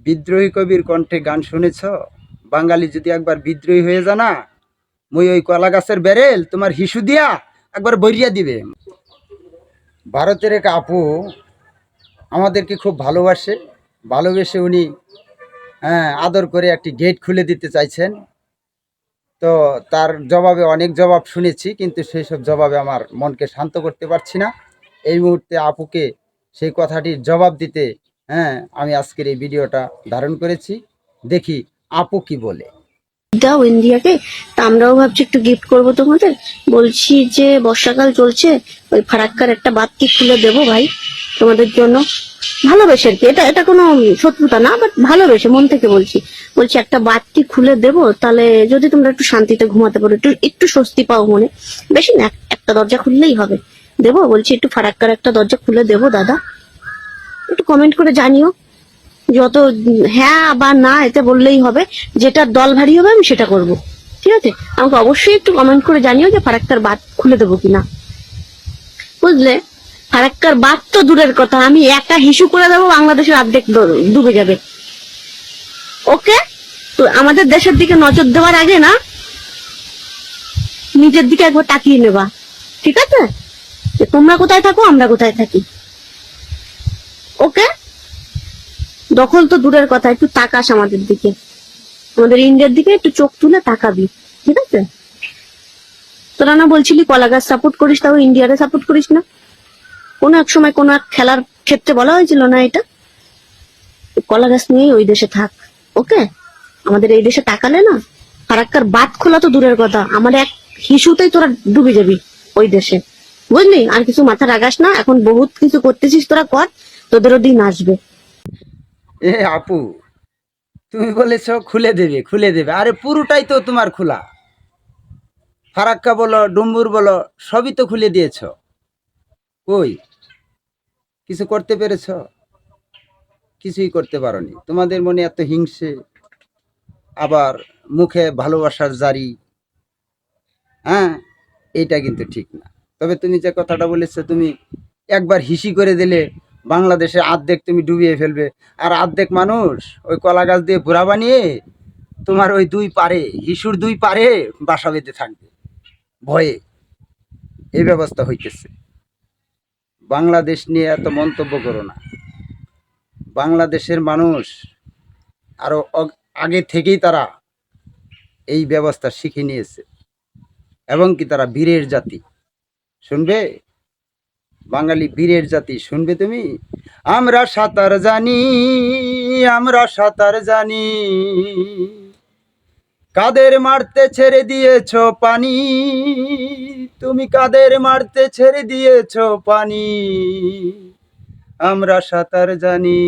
বিদ্রোহী কবির কণ্ঠে গান শুনেছ? বাঙালি যদি একবার বিদ্রোহী হয়ে যা না, মুই ওই কলা গাছের বেরেল তোমার হিসু দিয়া একবার বইরিয়া দিবে। ভারতের এক আপু আমাদেরকে খুব ভালোবেসে উনি আদর করে একটি গেট খুলে দিতে চাইছেন। তো তার জবাবে অনেক জবাব শুনেছি, কিন্তু সেই সব জবাবে আমার মনকে শান্ত করতে পারছি না। এই মুহূর্তে আপুকে সেই কথাটির জবাব দিতে আমি আজকের এই ভিডিওটা ধারণ করেছি। দেখি আপু কি বলে। দাও ইন্ডিয়াকে, তা আমরাও ভাবছি একটু গিফট করবো তোমাদের। বলছি যে বর্ষাকাল চলছে, ওই ফারাক্কার একটা বাতি খুলে দেবো ভাই তোমাদের জন্য, ভালোবেসে আর কি। এটা এটা কোনো শত্রুতা না, বাট ভালোবেসে মন থেকে বলছি একটা বাতি খুলে দেবো, তাহলে যদি তোমরা একটু শান্তিতে ঘুমাতে পারো, একটু একটু স্বস্তি পাও মনে। বেশি না, একটা দরজা খুললেই হবে। দেবো বলছি, একটু ফারাক্কার একটা দরজা খুলে দেবো দাদা, একটু কমেন্ট করে জানিও। যত হ্যাঁ বা না এতে বললেই হবে, যেটা দল ভারী হবে আমি সেটা করব। ঠিক আছে, আমাকে অবশ্যই একটু কমেন্ট করে জানিও যে ফারাক্কার বাঁধ খুলে দেবো কিনা, বুঝলে। ফারাক্কার বাঁধ তো দূরের কথা, আমি একা হিসু করে দেবো, বাংলাদেশের অর্ধেক ডুবে যাবে। ওকে, তো আমাদের দেশের দিকে নজর দেওয়ার আগে না, নিজের দিকে একবার তাকিয়ে নেবা। ঠিক আছে, যে তোমরা কোথায় থাকো, আমরা কোথায় থাকি। ওকে, দখল তো দূরের কথা, একটু তাকাস আমাদের দিকে, আমাদের ইন্ডিয়ার দিকে একটু চোখ তুলে তাকাবি। ঠিক আছে, তোরা না বলছিলি কলা গাছ সাপোর্ট করিস, তাও ইন্ডিয়ারে সাপোর্ট করিস না। কোনো এক সময় কোনো এক খেলার ক্ষেত্রে বলা হয়েছিল না এটা? কলা গাছ নিয়েই ওই দেশে থাক। ওকে, আমাদের এই দেশে তাকালে না, ফারাক্কার বাঁধ খোলা তো দূরের কথা, আমার এক হিসুতেই তোরা ডুবে যাবি ওই দেশে, বুঝলি। আর কিছু মাথা রাগাস না, এখন বহুত কিছু করতেছিস তোরা, কর, তোদেরও দিন আসবে। এ আপু, তুমি বলেছ খুলে দেবে, আরে পুরোটাই তো তোমার খোলা। ফারাক্কা বলো, ডুম্বুর বলো, সবই তো খুলে দিয়েছ। কই কিছু করতে পেরেছ? কিছুই করতে পারোনি। তোমাদের মনে এত হিংসে, আবার মুখে ভালোবাসার জারি, এইটা কিন্তু ঠিক না। তবে তুমি যে কথাটা বলেছো, তুমি একবার হিসি করে দিলে বাংলাদেশে অর্ধেক তুমি ডুবিয়ে ফেলবে, আর অর্ধেক মানুষ ওই কলা গাছ দিয়ে ঘোড়া বানিয়ে তোমার ওই দুই পারে, হিসুর দুই পারে বাসা বেঁধে থাকবে ভয়ে। এই ব্যবস্থা হইতেছে। বাংলাদেশ নিয়ে এত মন্তব্য করো না। বাংলাদেশের মানুষ আরো আগে থেকেই তারা এই ব্যবস্থা শিখে নিয়েছে, এবং কি তারা বীরের জাতি। শুনবে, বাঙালি বীরের জাতি, শুনবে তুমি। আমরা সাঁতার জানি, আমরা সাঁতার জানি, কাদের মারতে ছেড়ে দিয়েছ পানি, তুমি কাদের মারতে ছেড়ে দিয়েছ পানি, আমরা সাঁতার জানি।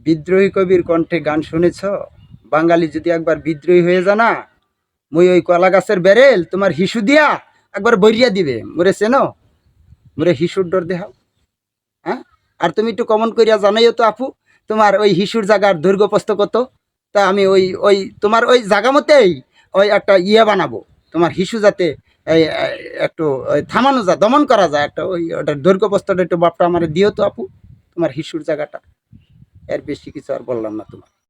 বিদ্রোহী কবির কণ্ঠে গান শুনেছ? বাঙালি যদি একবার বিদ্রোহী হয়ে যা না, মুই ওই কলা গাছের বেরেল তোমার হিসু দিয়া একবার বইরিয়া দিবে। মোরে চেনো? মোরে হিসুর ডর দেখাও। আর তুমি একটু কমন করিয়া জানাইও তো আপু, তোমার ওই হিসুর জায়গার দৈর্ঘ্য প্রস্থ কত। তা আমি ওই ওই তোমার ওই জায়গা মতেই ওই একটা বানাবো, তোমার হিসু যাতে এই একটু থামানো যায়, দমন করা যায়, একটা ওই ওটার দৈর্ঘ্য প্রস্থটা একটু বাপটা আমার দিও তো আপু, তোমার হিসুর জায়গাটা। এর বেশি কিছু আর বললাম না তোমার।